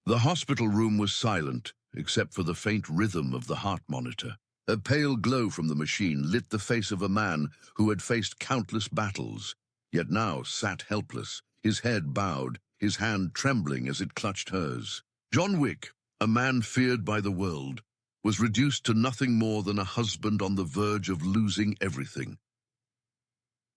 The hospital room was silent, except for the faint rhythm of the heart monitor. A pale glow from the machine lit the face of a man who had faced countless battles, yet now sat helpless, his head bowed, his hand trembling as it clutched hers. John Wick, a man feared by the world, was reduced to nothing more than a husband on the verge of losing everything.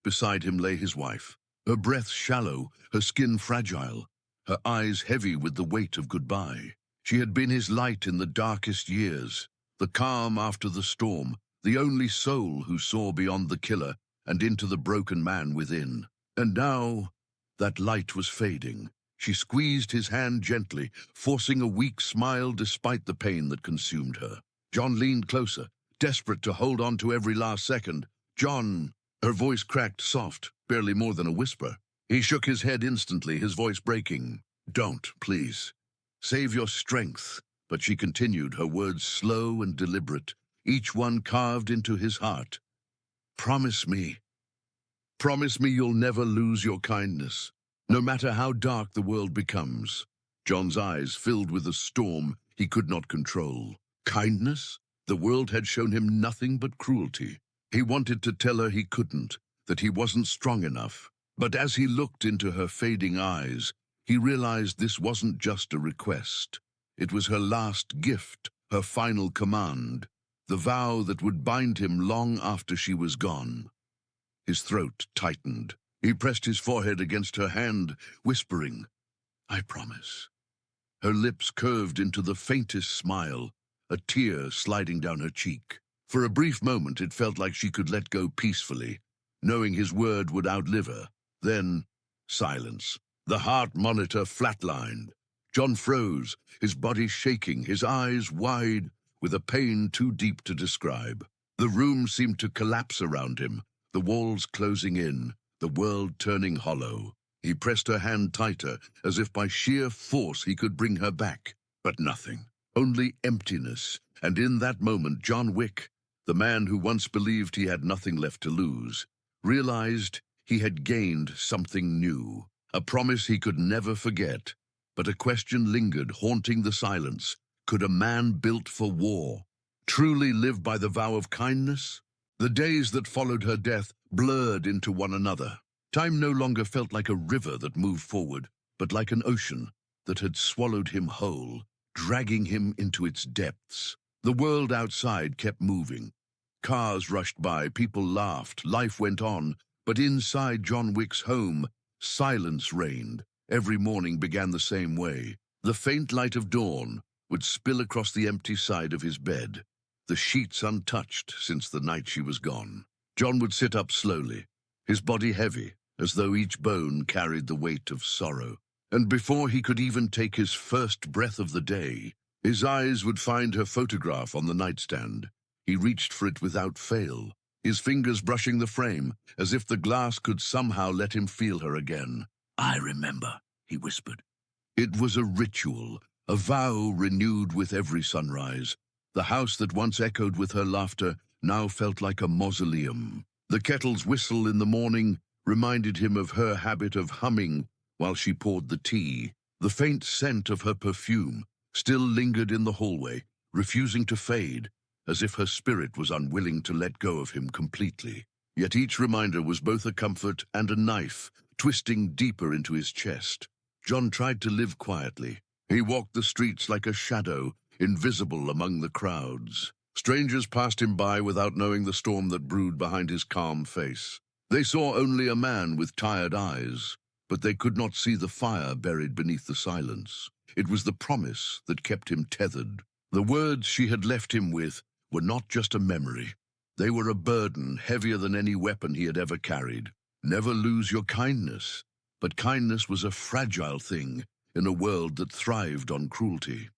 Beside him lay his wife, her breath shallow, her skin fragile, her eyes heavy with the weight of goodbye. She had been his light in the darkest years, the calm after the storm, the only soul who saw beyond the killer and into the broken man within. And now, that light was fading. She squeezed his hand gently, forcing a weak smile despite the pain that consumed her. John leaned closer, desperate to hold on to every last second. "John," her voice cracked soft, barely more than a whisper. He shook his head instantly, his voice breaking. "Don't, please. Save your strength." But she continued, her words slow and deliberate, each one carved into his heart. "Promise me. Promise me you'll never lose your kindness, no matter how dark the world becomes." John's eyes filled with a storm he could not control. Kindness? The world had shown him nothing but cruelty. He wanted to tell her he couldn't, that he wasn't strong enough. But as he looked into her fading eyes, he realized this wasn't just a request. It was her last gift, her final command, the vow that would bind him long after she was gone. His throat tightened. He pressed his forehead against her hand, whispering, "I promise." Her lips curved into the faintest smile, a tear sliding down her cheek. For a brief moment it felt like she could let go peacefully, knowing his word would outlive her. Then, silence. The heart monitor flatlined. John froze, his body shaking, his eyes wide, with a pain too deep to describe. The room seemed to collapse around him, the walls closing in, the world turning hollow. He pressed her hand tighter, as if by sheer force he could bring her back. But nothing. Only emptiness. And in that moment, John Wick, the man who once believed he had nothing left to lose, realized he had gained something new. A promise he could never forget. But a question lingered, haunting the silence. Could a man built for war truly live by the vow of kindness? The days that followed her death blurred into one another. Time no longer felt like a river that moved forward, but like an ocean that had swallowed him whole, dragging him into its depths. The world outside kept moving. Cars rushed by, people laughed, life went on. But inside John Wick's home, silence reigned. Every morning began the same way. The faint light of dawn would spill across the empty side of his bed, the sheets untouched since the night she was gone. John would sit up slowly, his body heavy, as though each bone carried the weight of sorrow. And before he could even take his first breath of the day, his eyes would find her photograph on the nightstand. He reached for it without fail, his fingers brushing the frame, as if the glass could somehow let him feel her again. "I remember," he whispered. It was a ritual, a vow renewed with every sunrise. The house that once echoed with her laughter now felt like a mausoleum. The kettle's whistle in the morning reminded him of her habit of humming while she poured the tea. The faint scent of her perfume still lingered in the hallway, refusing to fade, as if her spirit was unwilling to let go of him completely. Yet each reminder was both a comfort and a knife, twisting deeper into his chest. John tried to live quietly. He walked the streets like a shadow, invisible among the crowds. Strangers passed him by without knowing the storm that brewed behind his calm face. They saw only a man with tired eyes, but they could not see the fire buried beneath the silence. It was the promise that kept him tethered. The words she had left him with were not just a memory. They were a burden heavier than any weapon he had ever carried. Never lose your kindness. But kindness was a fragile thing in a world that thrived on cruelty.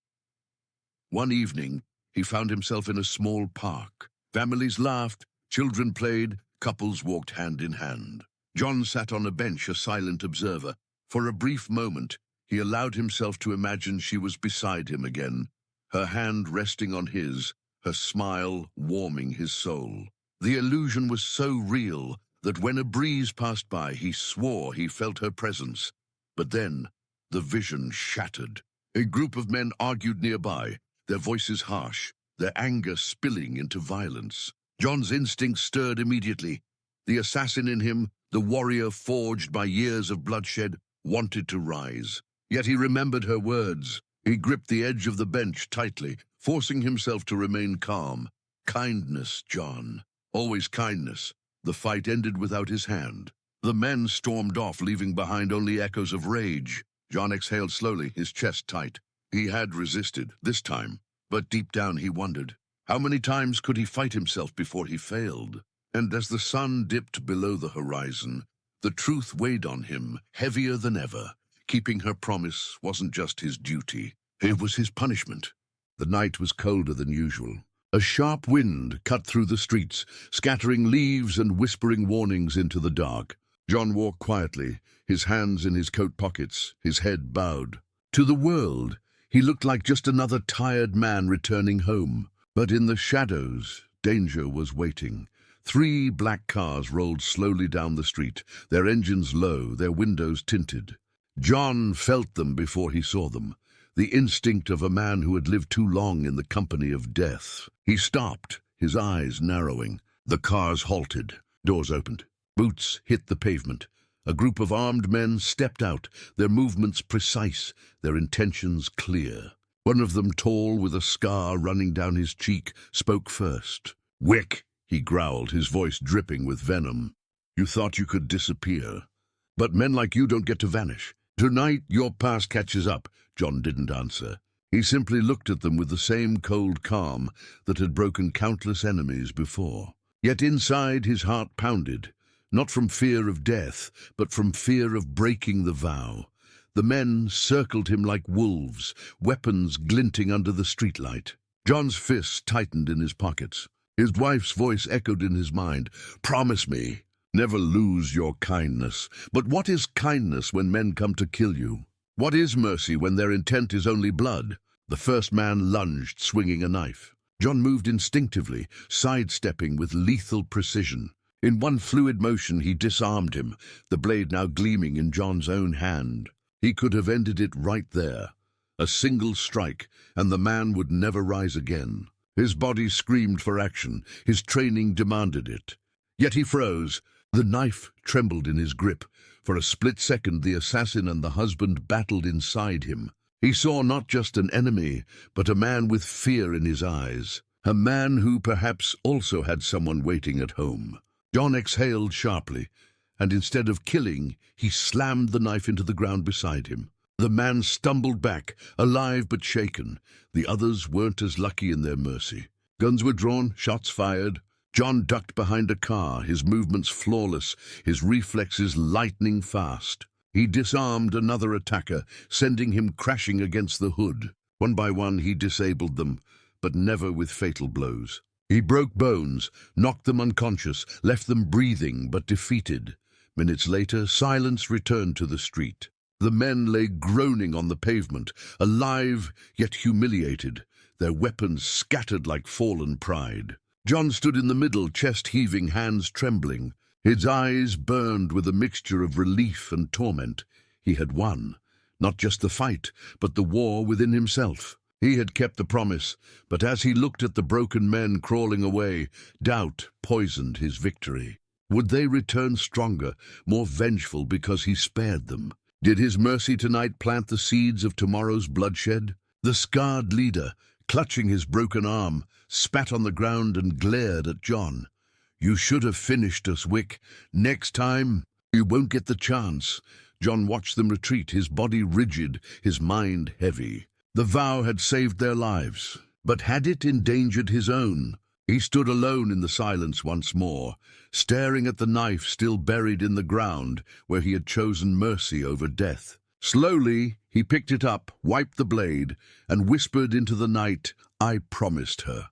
One evening, he found himself in a small park. Families laughed, children played, couples walked hand in hand. John sat on a bench, a silent observer. For a brief moment, he allowed himself to imagine she was beside him again, her hand resting on his, her smile warming his soul. The illusion was so real that when a breeze passed by, he swore he felt her presence. But then, the vision shattered. A group of men argued nearby, their voices harsh, their anger spilling into violence. John's instincts stirred immediately. The assassin in him, the warrior forged by years of bloodshed, wanted to rise. Yet he remembered her words. He gripped the edge of the bench tightly, forcing himself to remain calm. Kindness, John. Always kindness. The fight ended without his hand. The men stormed off, leaving behind only echoes of rage. John exhaled slowly, his chest tight. He had resisted, this time, but deep down he wondered. How many times could he fight himself before he failed? And as the sun dipped below the horizon, the truth weighed on him, heavier than ever. Keeping her promise wasn't just his duty, it was his punishment. The night was colder than usual. A sharp wind cut through the streets, scattering leaves and whispering warnings into the dark. John walked quietly, his hands in his coat pockets, his head bowed. To the world, he looked like just another tired man returning home. But in the shadows, danger was waiting. 3 black cars rolled slowly down the street, their engines low, their windows tinted. John felt them before he saw them, the instinct of a man who had lived too long in the company of death. He stopped, his eyes narrowing. The cars halted, doors opened. Boots hit the pavement. A group of armed men stepped out, their movements precise, their intentions clear. One of them, tall with a scar running down his cheek, spoke first. "Wick," he growled, his voice dripping with venom. "You thought you could disappear. But men like you don't get to vanish. Tonight your past catches up." John didn't answer. He simply looked at them with the same cold calm that had broken countless enemies before. Yet inside his heart pounded, not from fear of death, but from fear of breaking the vow. The men circled him like wolves, weapons glinting under the streetlight. John's fists tightened in his pockets. His wife's voice echoed in his mind. "Promise me. Never lose your kindness." But what is kindness when men come to kill you? What is mercy when their intent is only blood? The first man lunged, swinging a knife. John moved instinctively, sidestepping with lethal precision. In one fluid motion he disarmed him, the blade now gleaming in John's own hand. He could have ended it right there. A single strike, and the man would never rise again. His body screamed for action, his training demanded it. Yet he froze. The knife trembled in his grip. For a split second the assassin and the husband battled inside him. He saw not just an enemy, but a man with fear in his eyes. A man who perhaps also had someone waiting at home. John exhaled sharply, and instead of killing, he slammed the knife into the ground beside him. The man stumbled back, alive but shaken. The others weren't as lucky in their mercy. Guns were drawn, shots fired. John ducked behind a car, his movements flawless, his reflexes lightning fast. He disarmed another attacker, sending him crashing against the hood. One by one he disabled them, but never with fatal blows. He broke bones, knocked them unconscious, left them breathing but defeated. Minutes later, silence returned to the street. The men lay groaning on the pavement, alive yet humiliated, their weapons scattered like fallen pride. John stood in the middle, chest heaving, hands trembling. His eyes burned with a mixture of relief and torment. He had won, not just the fight, but the war within himself. He had kept the promise, but as he looked at the broken men crawling away, doubt poisoned his victory. Would they return stronger, more vengeful because he spared them? Did his mercy tonight plant the seeds of tomorrow's bloodshed? The scarred leader, clutching his broken arm, spat on the ground and glared at John. "You should have finished us, Wick. Next time, you won't get the chance." John watched them retreat, his body rigid, his mind heavy. The vow had saved their lives, but had it endangered his own? He stood alone in the silence once more, staring at the knife still buried in the ground where he had chosen mercy over death. Slowly, he picked it up, wiped the blade, and whispered into the night, "I promised her."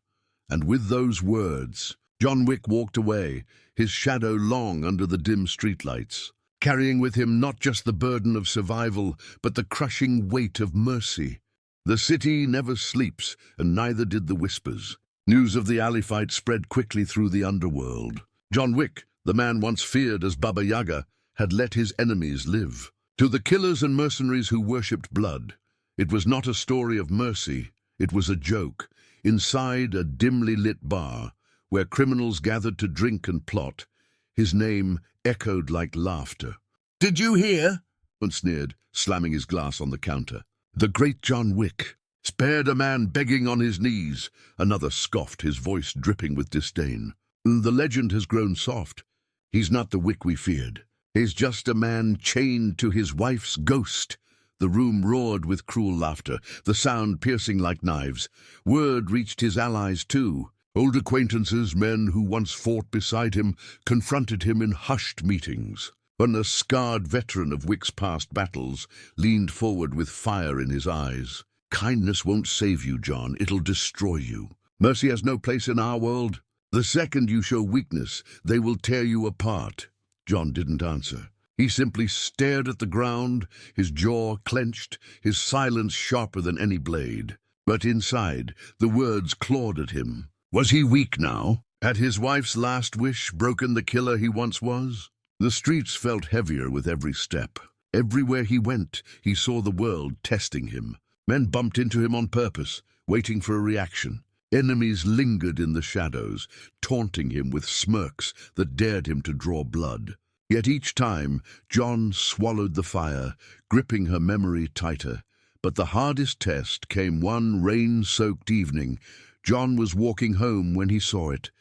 And with those words, John Wick walked away, his shadow long under the dim streetlights, carrying with him not just the burden of survival, but the crushing weight of mercy. The city never sleeps, and neither did the whispers. News of the alley fight spread quickly through the underworld. John Wick, the man once feared as Baba Yaga, had let his enemies live. To the killers and mercenaries who worshipped blood, It was not a story of mercy, it was a joke. Inside a dimly lit bar, where criminals gathered to drink and plot, his name echoed like laughter. "Did you hear?" One sneered, slamming his glass on the counter. "The great John Wick spared a man begging on his knees." Another scoffed, his voice dripping with disdain. "The legend has grown soft. He's not the Wick we feared. He's just a man chained to his wife's ghost." The room roared with cruel laughter, the sound piercing like knives. Word reached his allies too. Old acquaintances, men who once fought beside him, confronted him in hushed meetings. When a scarred veteran of Wick's past battles leaned forward with fire in his eyes. "Kindness won't save you, John. It'll destroy you. Mercy has no place in our world. The second you show weakness, they will tear you apart." John didn't answer. He simply stared at the ground, his jaw clenched, his silence sharper than any blade. But inside, the words clawed at him. Was he weak now? Had his wife's last wish broken the killer he once was? The streets felt heavier with every step. Everywhere he went, he saw the world testing him. Men bumped into him on purpose, waiting for a reaction. Enemies lingered in the shadows, taunting him with smirks that dared him to draw blood. Yet each time, John swallowed the fire, gripping her memory tighter. But the hardest test came one rain-soaked evening. John was walking home when he saw it.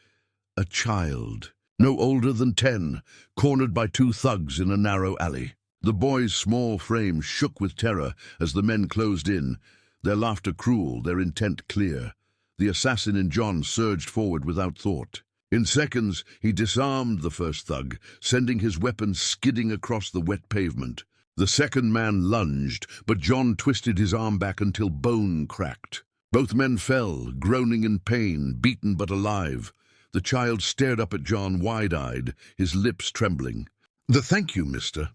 A child, no older than 10, cornered by 2 thugs in a narrow alley. The boy's small frame shook with terror as the men closed in, their laughter cruel, their intent clear. The assassin in John surged forward without thought. In seconds, he disarmed the first thug, sending his weapon skidding across the wet pavement. The second man lunged, but John twisted his arm back until bone cracked. Both men fell, groaning in pain, beaten but alive. The child stared up at John wide-eyed, his lips trembling. Thank you, mister,"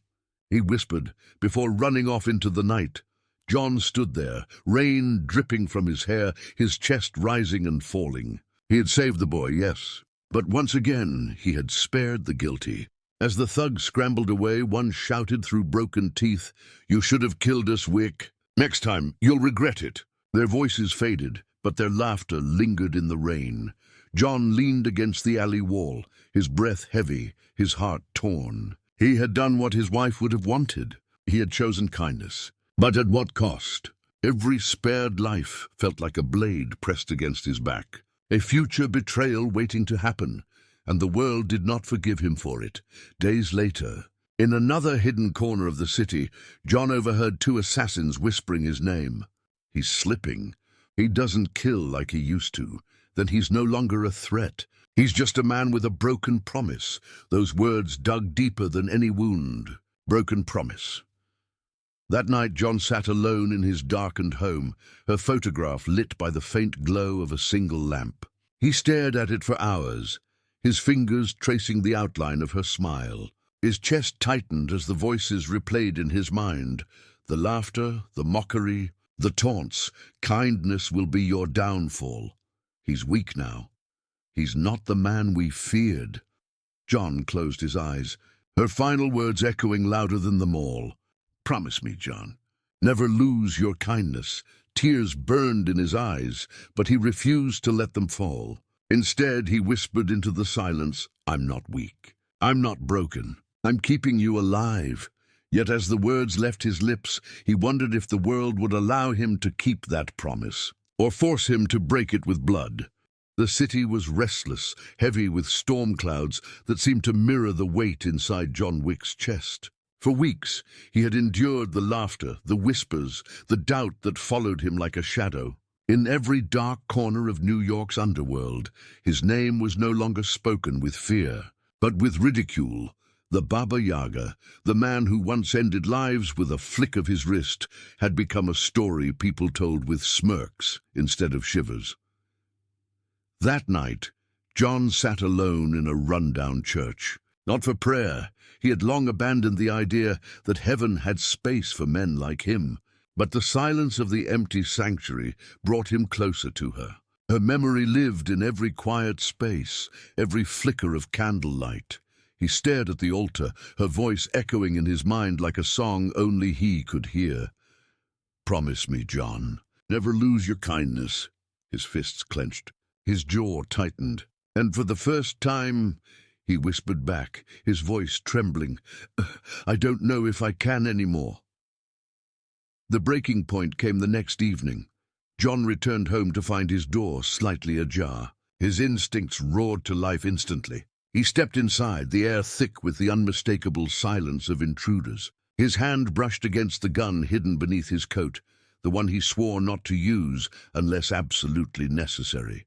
he whispered, before running off into the night. John stood there, rain dripping from his hair, his chest rising and falling. He had saved the boy, yes. But once again, he had spared the guilty. As the thugs scrambled away, one shouted through broken teeth, "You should have killed us, Wick. Next time, you'll regret it." Their voices faded, but their laughter lingered in the rain. John leaned against the alley wall, his breath heavy, his heart torn. He had done what his wife would have wanted. He had chosen kindness. But at what cost? Every spared life felt like a blade pressed against his back. A future betrayal waiting to happen, and the world did not forgive him for it. Days later, in another hidden corner of the city, John overheard 2 assassins whispering his name. He's slipping. He doesn't kill like he used to. Then he's no longer a threat. He's just a man with a broken promise. Those words dug deeper than any wound. Broken promise. That night, John sat alone in his darkened home, her photograph lit by the faint glow of a single lamp. He stared at it for hours, his fingers tracing the outline of her smile. His chest tightened as the voices replayed in his mind. The laughter, the mockery, the taunts. Kindness will be your downfall. He's weak now. He's not the man we feared. John closed his eyes, her final words echoing louder than them all. "Promise me, John. Never lose your kindness." Tears burned in his eyes, but he refused to let them fall. Instead, he whispered into the silence, "I'm not weak. I'm not broken. I'm keeping you alive." Yet as the words left his lips, he wondered if the world would allow him to keep that promise, or force him to break it with blood. The city was restless, heavy with storm clouds that seemed to mirror the weight inside John Wick's chest. For weeks, he had endured the laughter, the whispers, the doubt that followed him like a shadow. In every dark corner of New York's underworld, his name was no longer spoken with fear, but with ridicule. The Baba Yaga, the man who once ended lives with a flick of his wrist, had become a story people told with smirks instead of shivers. That night, John sat alone in a rundown church. Not for prayer. He had long abandoned the idea that heaven had space for men like him. But the silence of the empty sanctuary brought him closer to her. Her memory lived in every quiet space, every flicker of candlelight. He stared at the altar, her voice echoing in his mind like a song only he could hear. Promise me, John. Never lose your kindness. His fists clenched. His jaw tightened. And for the first time, he whispered back, his voice trembling, I don't know if I can anymore. The breaking point came the next evening. John returned home to find his door slightly ajar. His instincts roared to life instantly. He stepped inside, the air thick with the unmistakable silence of intruders. His hand brushed against the gun hidden beneath his coat, the one he swore not to use unless absolutely necessary.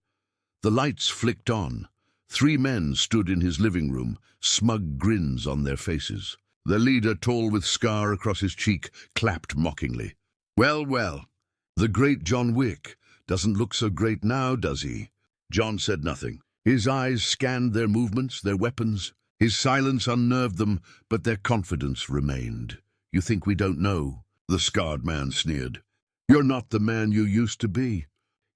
The lights flicked on. 3 men stood in his living room, smug grins on their faces. The leader, tall with scar across his cheek, clapped mockingly. Well, well, the great John Wick doesn't look so great now, does he? John said nothing. His eyes scanned their movements, their weapons. His silence unnerved them, but their confidence remained. You think we don't know? The scarred man sneered. You're not the man you used to be.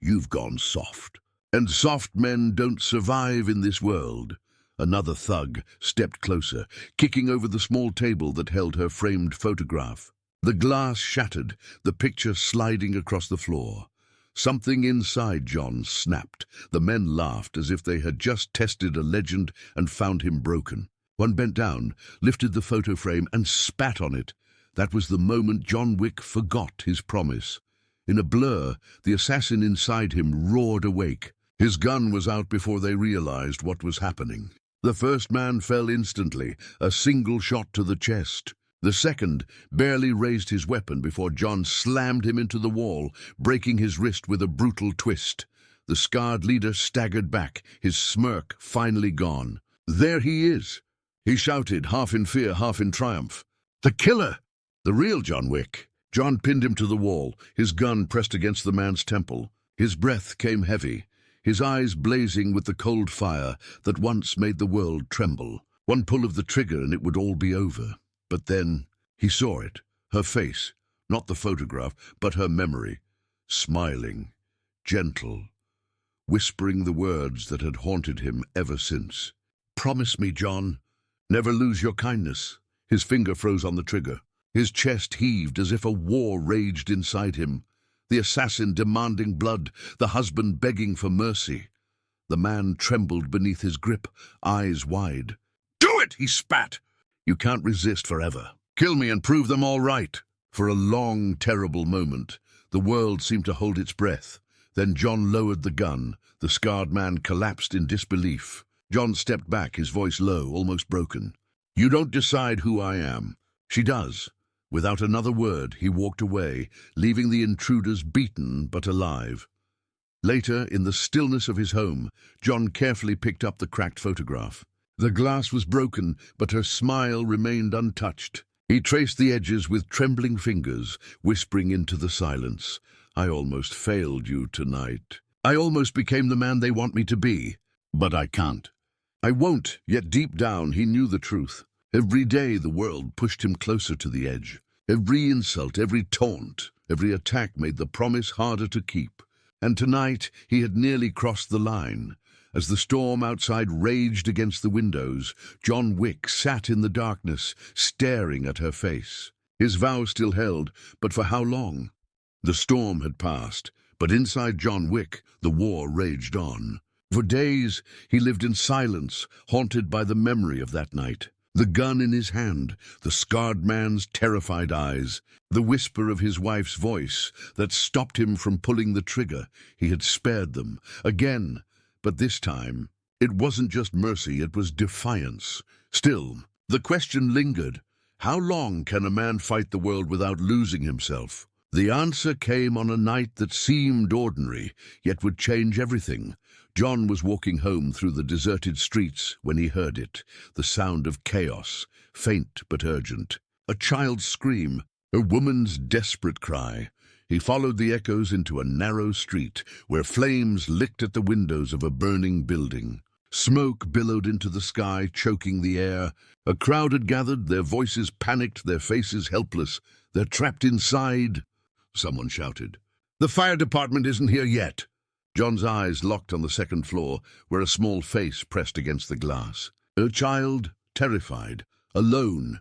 You've gone soft. And soft men don't survive in this world. Another thug stepped closer, kicking over the small table that held her framed photograph. The glass shattered, the picture sliding across the floor. Something inside John snapped. The men laughed as if they had just tested a legend and found him broken. One bent down, lifted the photo frame and spat on it. That was the moment John Wick forgot his promise. In a blur, the assassin inside him roared awake. His gun was out before they realized what was happening. The first man fell instantly, a single shot to the chest. The second barely raised his weapon before John slammed him into the wall, breaking his wrist with a brutal twist. The scarred leader staggered back, his smirk finally gone. There he is, he shouted, half in fear, half in triumph. The killer! The real John Wick. John pinned him to the wall, his gun pressed against the man's temple. His breath came heavy, his eyes blazing with the cold fire that once made the world tremble. One pull of the trigger and it would all be over. But then he saw it, her face, not the photograph, but her memory, smiling, gentle, whispering the words that had haunted him ever since. Promise me, John, never lose your kindness. His finger froze on the trigger. His chest heaved as if a war raged inside him. The assassin demanding blood, the husband begging for mercy. The man trembled beneath his grip, eyes wide. Do it, he spat. You can't resist forever. Kill me and prove them all right. For a long, terrible moment, the world seemed to hold its breath. Then John lowered the gun. The scarred man collapsed in disbelief. John stepped back, his voice low, almost broken. You don't decide who I am. She does. Without another word, he walked away, leaving the intruders beaten but alive. Later, in the stillness of his home, John carefully picked up the cracked photograph. The glass was broken, but her smile remained untouched. He traced the edges with trembling fingers, whispering into the silence. I almost failed you tonight. I almost became the man they want me to be. But I can't. I won't, yet deep down he knew the truth. Every day the world pushed him closer to the edge. Every insult, every taunt, every attack made the promise harder to keep. And tonight he had nearly crossed the line. As the storm outside raged against the windows, John Wick sat in the darkness, staring at her face. His vow still held, but for how long? The storm had passed, but inside John Wick, the war raged on. For days, he lived in silence, haunted by the memory of that night. The gun in his hand, the scarred man's terrified eyes, the whisper of his wife's voice that stopped him from pulling the trigger. He had spared them. Again. But this time, it wasn't just mercy, it was defiance. Still, the question lingered. How long can a man fight the world without losing himself? The answer came on a night that seemed ordinary, yet would change everything. John was walking home through the deserted streets when he heard it, the sound of chaos, faint but urgent. A child's scream, a woman's desperate cry. He followed the echoes into a narrow street where flames licked at the windows of a burning building. Smoke billowed into the sky, choking the air. A crowd had gathered, their voices panicked, their faces helpless. They're trapped inside, someone shouted. The fire department isn't here yet. John's eyes locked on the second floor, where a small face pressed against the glass. A child, terrified, alone.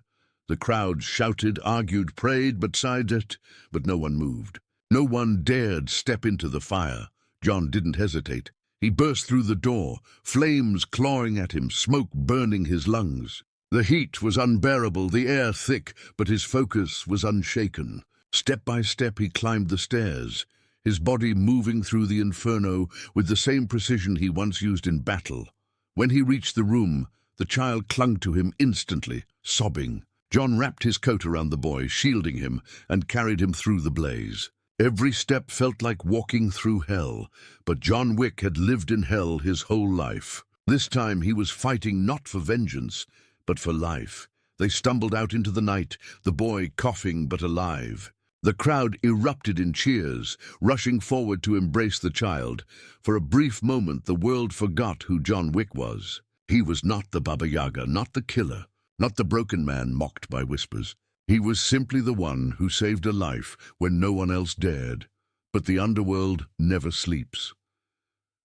The crowd shouted, argued, prayed, but no one moved. No one dared step into the fire. John didn't hesitate. He burst through the door, flames clawing at him, smoke burning his lungs. The heat was unbearable, the air thick, but his focus was unshaken. Step by step he climbed the stairs, his body moving through the inferno with the same precision he once used in battle. When he reached the room, the child clung to him instantly, sobbing. John wrapped his coat around the boy, shielding him, and carried him through the blaze. Every step felt like walking through hell, but John Wick had lived in hell his whole life. This time he was fighting not for vengeance, but for life. They stumbled out into the night, the boy coughing but alive. The crowd erupted in cheers, rushing forward to embrace the child. For a brief moment the world forgot who John Wick was. He was not the Baba Yaga, not the killer, not the broken man mocked by whispers. He was simply the one who saved a life when no one else dared. But the underworld never sleeps.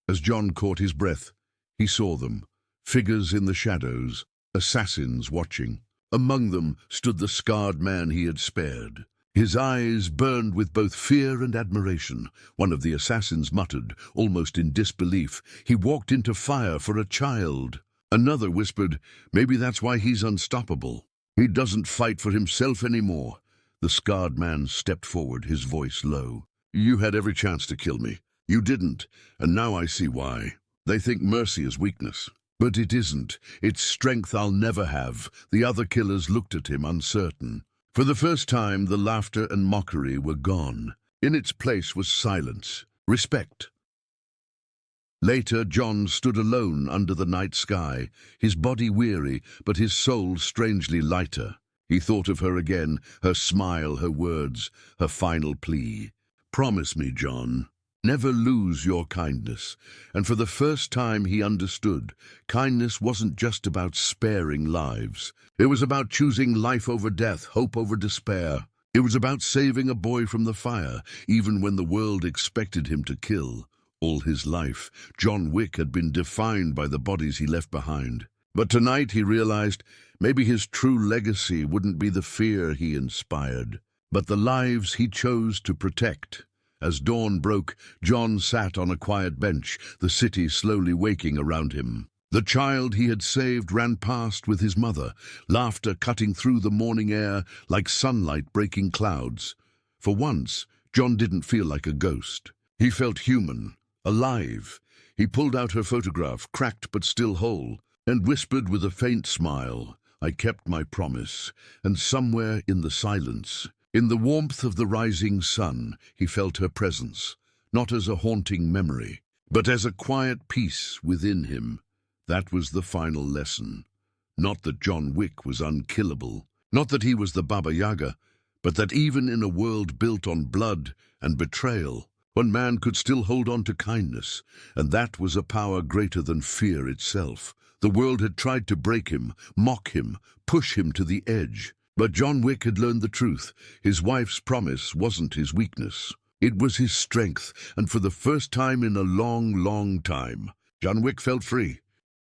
As John caught his breath, he saw them, figures in the shadows, assassins watching. Among them stood the scarred man he had spared. His eyes burned with both fear and admiration. One of the assassins muttered, almost in disbelief, "He walked into fire for a child." Another whispered, "Maybe that's why he's unstoppable. He doesn't fight for himself anymore." The scarred man stepped forward, his voice low. "You had every chance to kill me. You didn't, and now I see why. They think mercy is weakness. But it isn't. It's strength I'll never have." The other killers looked at him, uncertain. For the first time, the laughter and mockery were gone. In its place was silence, respect. Later, John stood alone under the night sky, his body weary, but his soul strangely lighter. He thought of her again, her smile, her words, her final plea. "Promise me, John. Never lose your kindness." And for the first time he understood. Kindness wasn't just about sparing lives. It was about choosing life over death, hope over despair. It was about saving a boy from the fire, even when the world expected him to kill. All his life, John Wick had been defined by the bodies he left behind. But tonight he realized maybe his true legacy wouldn't be the fear he inspired, but the lives he chose to protect. As dawn broke, John sat on a quiet bench, the city slowly waking around him. The child he had saved ran past with his mother, laughter cutting through the morning air like sunlight breaking clouds. For once, John didn't feel like a ghost. He felt human, alive. He pulled out her photograph, cracked but still whole, and whispered with a faint smile, "I kept my promise." And somewhere in the silence, in the warmth of the rising sun, he felt her presence, not as a haunting memory, but as a quiet peace within him. That was the final lesson. Not that John Wick was unkillable, not that he was the Baba Yaga, but that even in a world built on blood and betrayal, one man could still hold on to kindness, and that was a power greater than fear itself. The world had tried to break him, mock him, push him to the edge. But John Wick had learned the truth. His wife's promise wasn't his weakness. It was his strength, and for the first time in a long, long time, John Wick felt free.